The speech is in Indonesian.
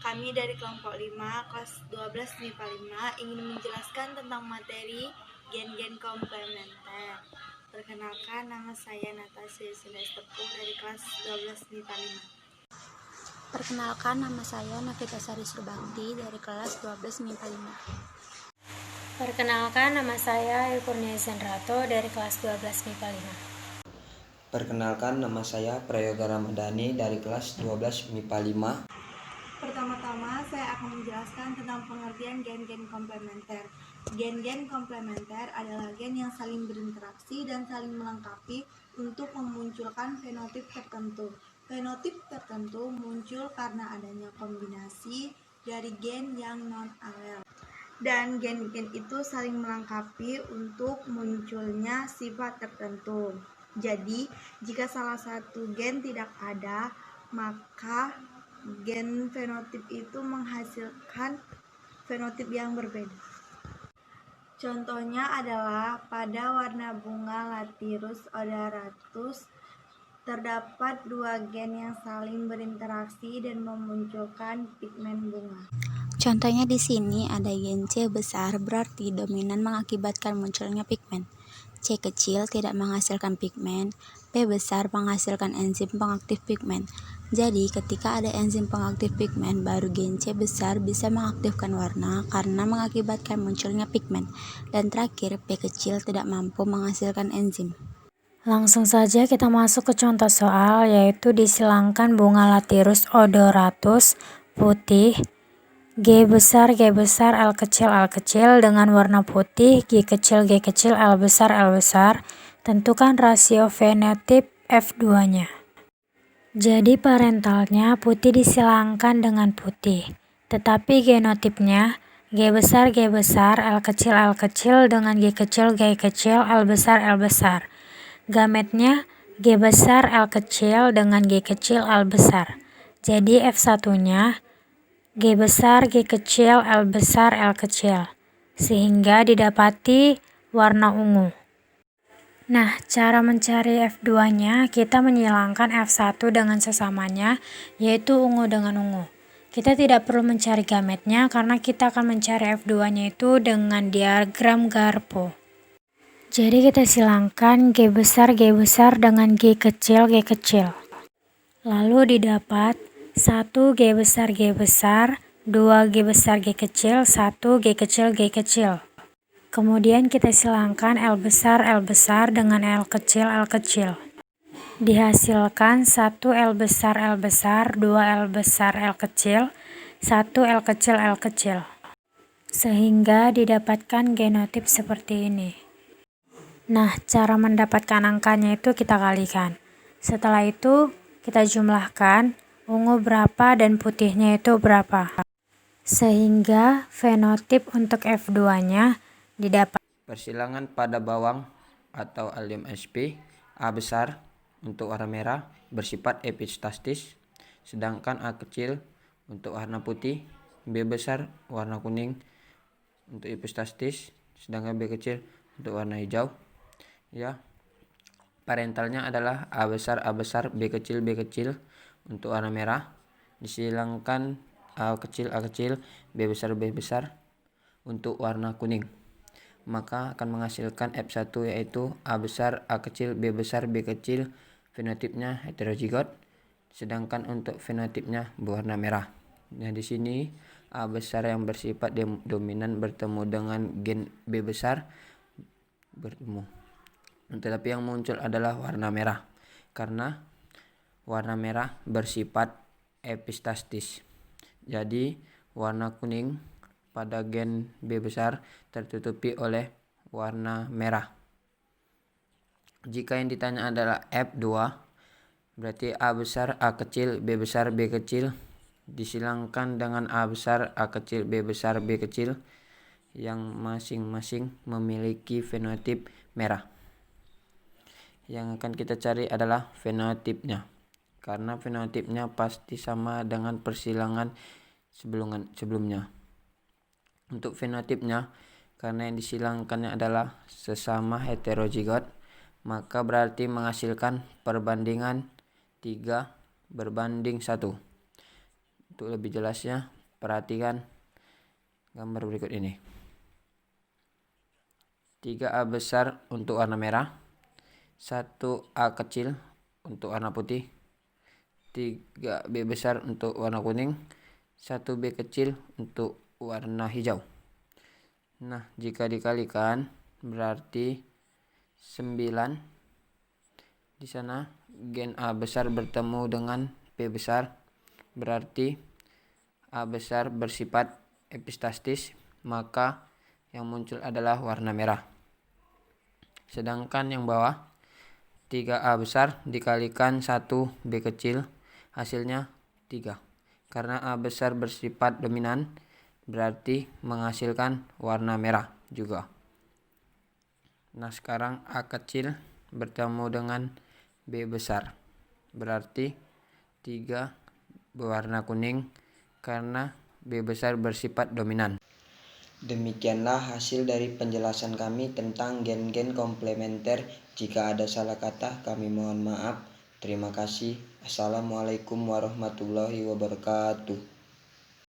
Kami dari kelompok 5, kelas 12 MIPA 5 ingin menjelaskan tentang materi gen-gen komplementer. Perkenalkan, nama saya Natasha Tepuh dari kelas 12 MIPA 5. Perkenalkan, nama saya Navita Sari Surbakti dari kelas 12 MIPA 5. Perkenalkan, nama saya Kurnia Zenrato dari kelas 12 MIPA 5. Perkenalkan, nama saya Prayoga Ramadhani dari kelas 12 MIPA 5. Pertama-tama saya akan menjelaskan tentang pengertian gen-gen komplementer. Gen-gen komplementer adalah gen yang saling berinteraksi dan saling melengkapi untuk memunculkan fenotip tertentu. Fenotip tertentu muncul karena adanya kombinasi dari gen yang non-alel. Dan gen-gen itu saling melengkapi untuk munculnya sifat tertentu. Jadi, jika salah satu gen tidak ada, maka gen fenotip itu menghasilkan fenotip yang berbeda. Contohnya adalah pada warna bunga Lathyrus odoratus terdapat dua gen yang saling berinteraksi dan memunculkan pigmen bunga. Contohnya di sini ada gen C besar, berarti dominan mengakibatkan munculnya pigmen. C kecil tidak menghasilkan pigmen, P besar menghasilkan enzim pengaktif pigmen. Jadi ketika ada enzim pengaktif pigmen, baru gen C besar bisa mengaktifkan warna karena mengakibatkan munculnya pigmen. Dan terakhir, P kecil tidak mampu menghasilkan enzim. Langsung saja kita masuk ke contoh soal, yaitu disilangkan bunga Lathyrus odoratus putih G besar L kecil dengan warna putih, G kecil L besar. Tentukan rasio fenotip F2-nya. Jadi parentalnya putih disilangkan dengan putih, tetapi genotipnya G besar L kecil dengan G kecil L besar. Gametnya G besar L kecil dengan G kecil L besar. Jadi F1-nya G besar G kecil L besar L kecil, sehingga didapati warna ungu. Nah, cara mencari F2-nya, kita menyilangkan F1 dengan sesamanya, yaitu ungu dengan ungu. Kita tidak perlu mencari gametnya karena kita akan mencari F2-nya itu dengan diagram Garpo. Jadi kita silangkan G besar dengan G kecil. Lalu didapat 1 G besar, 2 G besar G kecil, 1 G kecil. Kemudian kita silangkan L besar dengan L kecil. Dihasilkan 1 L besar, 2 L besar L kecil, 1 L kecil. Sehingga didapatkan genotip seperti ini. Nah, cara mendapatkan angkanya itu kita kalikan. Setelah itu kita jumlahkan ungu berapa dan putihnya itu berapa. Sehingga fenotip untuk F2-nya didapat. Persilangan pada bawang atau aldium sp A besar untuk warna merah bersifat epistatis, sedangkan A kecil untuk warna putih, B besar warna kuning untuk epistatis, sedangkan B kecil untuk warna hijau. Ya, parentalnya adalah A besar, B kecil untuk warna merah, disilangkan A kecil, B besar untuk warna kuning. Maka akan menghasilkan F1 yaitu A besar, A kecil, B besar, B kecil, fenotipnya heterozigot, sedangkan untuk fenotipnya berwarna merah. Nah, di sini A besar yang bersifat dominan bertemu dengan gen B besar bertemu. Tetapi yang muncul adalah warna merah karena warna merah bersifat epistatis. Jadi warna kuning pada gen B besar tertutupi oleh warna merah. Jika yang ditanya adalah F2, berarti A besar, A kecil, B besar, B kecil disilangkan dengan A besar, A kecil, B besar, B kecil yang masing-masing memiliki fenotip merah. Yang akan kita cari adalah fenotipnya, karena fenotipnya pasti sama dengan persilangan sebelumnya. Untuk fenotipnya, karena yang disilangkannya adalah sesama heterozigot, maka berarti menghasilkan perbandingan 3:1. Untuk lebih jelasnya, Perhatikan gambar berikut ini. 3A besar untuk warna merah, 1A kecil untuk warna putih, 3B besar untuk warna kuning, 1B kecil untuk warna hijau. Nah, jika dikalikan berarti 9. Di sana gen A besar bertemu dengan B besar, berarti A besar bersifat epistatis, maka yang muncul adalah warna merah. Sedangkan yang bawah 3A besar dikalikan 1B kecil, hasilnya 3. Karena A besar bersifat dominan, berarti menghasilkan warna merah juga. Nah, sekarang A kecil bertemu dengan B besar, berarti 3 berwarna kuning karena B besar bersifat dominan. Demikianlah hasil dari penjelasan kami tentang gen-gen komplementer. Jika ada salah kata, kami mohon maaf. Terima kasih. Assalamualaikum warahmatullahi wabarakatuh.